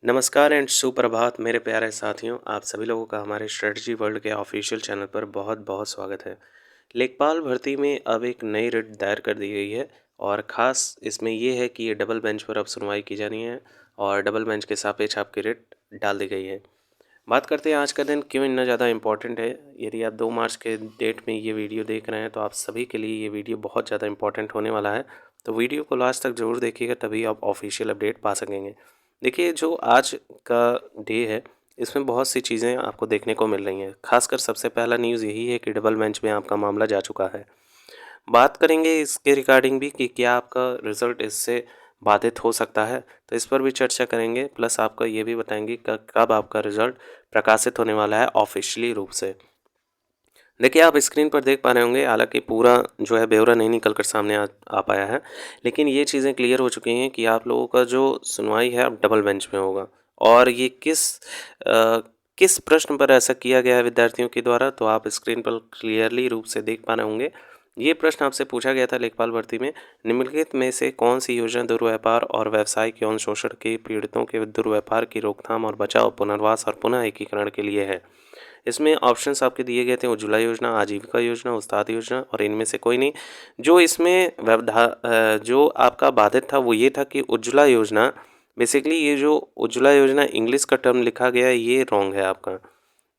नमस्कार एंड सुप्रभात मेरे प्यारे साथियों। आप सभी लोगों का हमारे स्ट्रेटजी वर्ल्ड के ऑफिशियल चैनल पर बहुत बहुत स्वागत है। लेखपाल भर्ती में अब एक नई रिट दायर कर दी गई है और ख़ास इसमें ये है कि ये डबल बेंच पर अब सुनवाई की जानी है और डबल बेंच के सापेक्ष आपकी रिट डाल दी गई है। बात करते हैं आज का दिन क्यों इतना ज़्यादा इम्पोर्टेंट है। यदि आप 2 मार्च के डेट में ये वीडियो देख रहे हैं तो आप सभी के लिए ये वीडियो बहुत ज़्यादा इम्पोर्टेंट होने वाला है। तो वीडियो को लास्ट तक ज़रूर देखिएगा, तभी आप ऑफिशियल अपडेट पा सकेंगे। देखिए, जो आज का डे है इसमें बहुत सी चीज़ें आपको देखने को मिल रही हैं। खासकर सबसे पहला न्यूज़ यही है कि डबल बेंच में आपका मामला जा चुका है। बात करेंगे इसके रिगार्डिंग भी कि क्या आपका रिज़ल्ट इससे बाधित हो सकता है, तो इस पर भी चर्चा करेंगे। प्लस आपका ये भी बताएंगे कब आपका रिज़ल्ट प्रकाशित होने वाला है ऑफिशियली रूप से। देखिए, आप स्क्रीन पर देख पा रहे होंगे, हालाँकि पूरा जो है ब्यौरा नहीं निकल कर सामने आ पाया है, लेकिन ये चीज़ें क्लियर हो चुकी हैं कि आप लोगों का जो सुनवाई है अब डबल बेंच में होगा। और ये किस प्रश्न पर ऐसा किया गया है विद्यार्थियों के द्वारा, तो आप स्क्रीन पर क्लियरली रूप से देख पा रहे होंगे। ये प्रश्न आपसे पूछा गया था लेखपाल भर्ती में, निम्नलिखित में से कौन सी योजना दुर्व्यापार और व्यावसायिक यौन शोषण के पीड़ितों के दुर्व्यापार की रोकथाम और बचाव, पुनर्वास और पुनः एकीकरण के लिए है। इसमें ऑप्शंस आपके दिए गए थे उज्ज्वला योजना, आजीविका योजना, उस्ताद योजना और इनमें से कोई नहीं। जो इसमें जो आपका बाधित था वो ये था कि उज्ज्वला योजना, बेसिकली ये जो उज्ज्वला योजना इंग्लिश का टर्म लिखा गया है ये रॉन्ग है आपका,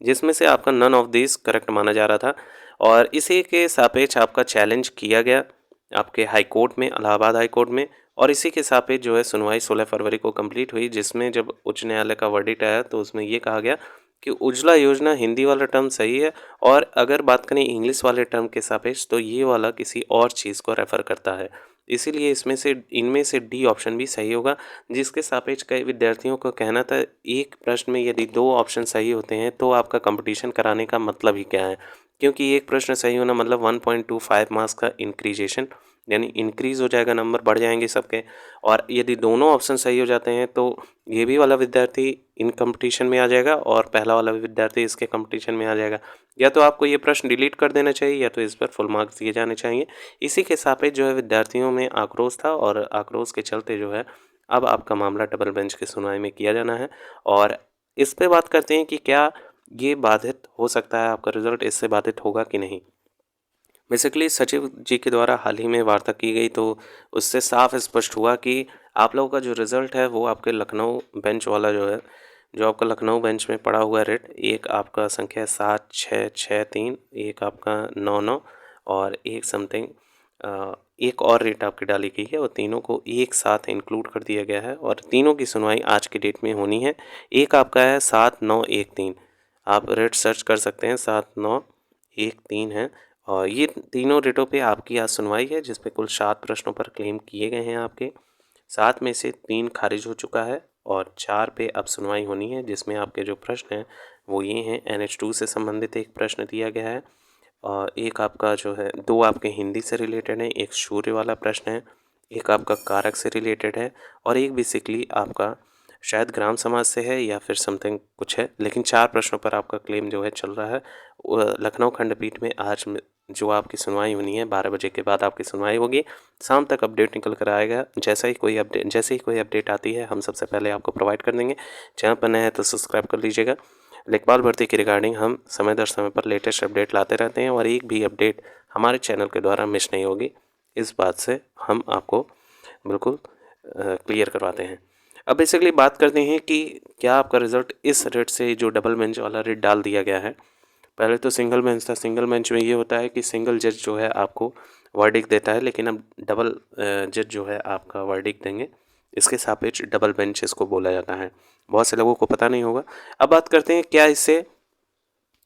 जिसमें से आपका नन ऑफ दिस करेक्ट माना जा रहा था। और इसी के सापेक्ष आपका चैलेंज किया गया आपके हाई कोर्ट में, इलाहाबाद हाई कोर्ट में। और इसी के सापेक्ष जो है सुनवाई 16 फरवरी को कंप्लीट हुई, जिसमें जब उच्च न्यायालय का वर्डिक्ट आया तो उसमें ये कहा गया कि उज्ज्वला योजना हिंदी वाला टर्म सही है, और अगर बात करें इंग्लिश वाले टर्म के सापेक्ष तो ये वाला किसी और चीज़ को रेफ़र करता है। इसीलिए इनमें से डी ऑप्शन भी सही होगा, जिसके सापेक्ष कई विद्यार्थियों का कहना था एक प्रश्न में यदि 2 ऑप्शन सही होते हैं तो आपका कंपटीशन कराने का मतलब ही क्या है? क्योंकि एक प्रश्न सही होना मतलब 1.25 मार्क्स का इंक्रीज़ेशन, यानी इंक्रीज़ हो जाएगा, नंबर बढ़ जाएँगे सबके। और यदि दोनों ऑप्शन सही हो जाते हैं तो ये भी वाला विद्यार्थी इन कंपटीशन में आ जाएगा और पहला वाला विद्यार्थी इसके कंपटीशन में आ जाएगा। या तो आपको ये प्रश्न डिलीट कर देना चाहिए या तो इस पर फुल मार्क्स दिए जाने चाहिए। इसी के सापेक्ष जो है विद्यार्थियों में आक्रोश था और आक्रोश के चलते जो है अब आपका मामला डबल बेंच की सुनवाई में किया जाना है। और इस पे बात करते हैं कि क्या ये बाधित हो सकता है, आपका रिज़ल्ट इससे बाधित होगा कि नहीं। बेसिकली सचिव जी के द्वारा हाल ही में वार्ता की गई तो उससे साफ स्पष्ट हुआ कि आप लोगों का जो रिज़ल्ट है वो आपके लखनऊ बेंच वाला जो है, जो आपका लखनऊ बेंच में पड़ा हुआ रेट, एक आपका संख्या 7663, एक आपका 99 और एक समथिंग एक और रेट आपकी डाली गई है, और तीनों को एक साथ इंक्लूड कर दिया गया है और तीनों की सुनवाई आज की डेट में होनी है। एक आपका है 7913, आप रेट सर्च कर सकते हैं, 7913 है। और ये तीनों रेटों पे आपकी आज सुनवाई है, जिसमें कुल 7 प्रश्नों पर क्लेम किए गए हैं आपके। 7 में से 3 खारिज हो चुका है और 4 पे अब सुनवाई होनी है, जिसमें आपके जो प्रश्न हैं वो ये हैं। NH2 से संबंधित एक प्रश्न दिया गया है और एक आपका जो है 2 आपके हिंदी से रिलेटेड हैं, एक सूर्य वाला प्रश्न है, एक आपका कारक से रिलेटेड है और एक बेसिकली आपका शायद ग्राम समाज से है या फिर समथिंग कुछ है, लेकिन 4 प्रश्नों पर आपका क्लेम जो है चल रहा है। लखनऊ खंडपीठ में आज जो आपकी सुनवाई होनी है 12 बजे के बाद आपकी सुनवाई होगी। शाम तक अपडेट निकल कर आएगा। जैसे ही कोई अपडेट आती है हम सबसे पहले आपको प्रोवाइड कर देंगे। चैनल पर नए हैं तो सब्सक्राइब कर लीजिएगा। लेखपाल भर्ती के रिगार्डिंग हम समय दर समय पर लेटेस्ट अपडेट लाते रहते हैं और एक भी अपडेट हमारे चैनल के द्वारा मिस नहीं होगी, इस बात से हम आपको बिल्कुल क्लियर करवाते हैं। अब बेसिकली बात करते हैं कि क्या आपका रिज़ल्ट इस रेट से जो डबल बेंच वाला रेट डाल दिया गया है। पहले तो सिंगल बेंच था, सिंगल बेंच में ये होता है कि सिंगल जज जो है आपको वर्डिक्ट देता है, लेकिन अब डबल जज जो है आपका वर्डिक्ट देंगे। इसके सापेक्ष डबल बेंच इसको बोला जाता है, बहुत से लोगों को पता नहीं होगा। अब बात करते हैं क्या इससे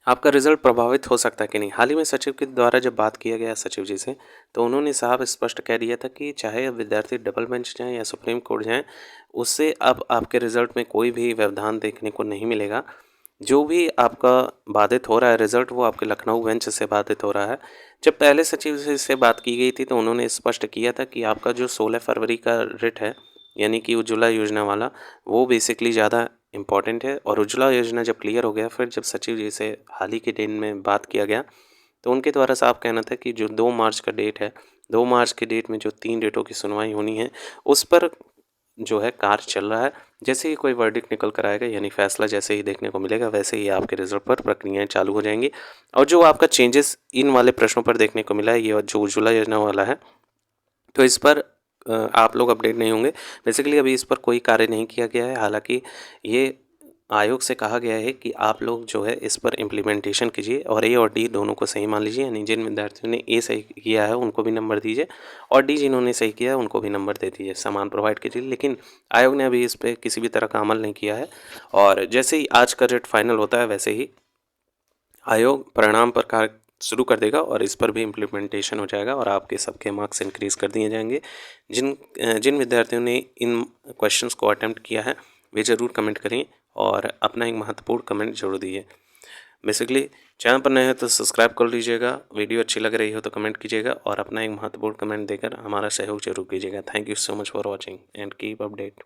आपका रिज़ल्ट प्रभावित हो सकता है कि नहीं। हाल ही में सचिव के द्वारा जब बात किया गया सचिव जी से, तो उन्होंने साफ स्पष्ट कह दिया था कि चाहे अब विद्यार्थी डबल बेंच जाएँ या सुप्रीम कोर्ट जाएँ, उससे अब आपके रिज़ल्ट में कोई भी व्यवधान देखने को नहीं मिलेगा। जो भी आपका बाधित हो रहा है रिज़ल्ट, वो आपके लखनऊ बेंच से बाधित हो रहा है। जब पहले सचिव से बात की गई थी तो उन्होंने स्पष्ट किया था कि आपका जो 16 फरवरी का रिट है, यानी कि उज्ज्वला योजना वाला, वो बेसिकली ज़्यादा इम्पॉर्टेंट है। और उज्ज्वला योजना जब क्लियर हो गया, फिर जब सचिव जी से हाल ही के दिन में बात किया गया तो उनके द्वारा साफ कहना था कि जो 2 मार्च का डेट है, 2 मार्च के डेट में जो 3 डेटों की सुनवाई होनी है, उस पर जो है कार्य चल रहा है जैसे ही कोई वर्डिक्ट निकल कर आएगा यानी फैसला जैसे ही देखने को मिलेगा, वैसे ही आपके रिज़ल्ट पर प्रक्रियाएँ चालू हो जाएँगी। और जो आपका चेंजेस इन वाले प्रश्नों पर देखने को मिला है, ये जो उज्ज्वला योजना वाला है, तो इस पर आप लोग अपडेट नहीं होंगे। बेसिकली अभी इस पर कोई कार्य नहीं किया गया है। हालाँकि ये आयोग से कहा गया है कि आप लोग जो है इस पर इम्प्लीमेंटेशन कीजिए और ए और डी दोनों को सही मान लीजिए। यानी जिन विद्यार्थियों ने ए सही किया है उनको भी नंबर दीजिए और डी जिन्होंने सही किया है उनको भी नंबर दे दीजिए, सामान प्रोवाइड कीजिए। लेकिन आयोग ने अभी इस पे किसी भी तरह का अमल नहीं किया है और जैसे ही आज का डेट फाइनल होता है वैसे ही आयोग परिणाम पर कार्य शुरू कर देगा और इस पर भी इम्प्लीमेंटेशन हो जाएगा और आपके सबके मार्क्स इंक्रीज़ कर दिए जाएंगे। जिन विद्यार्थियों ने इन क्वेश्चंस को अटेम्प्ट किया है वे ज़रूर कमेंट करें और अपना एक महत्वपूर्ण कमेंट जरूर दिए। बेसिकली चैनल पर नए हैं तो सब्सक्राइब कर लीजिएगा, वीडियो अच्छी लग रही हो तो कमेंट कीजिएगा और अपना एक महत्वपूर्ण कमेंट देकर हमारा सहयोग जरूर कीजिएगा। Thank you so much for watching and keep update.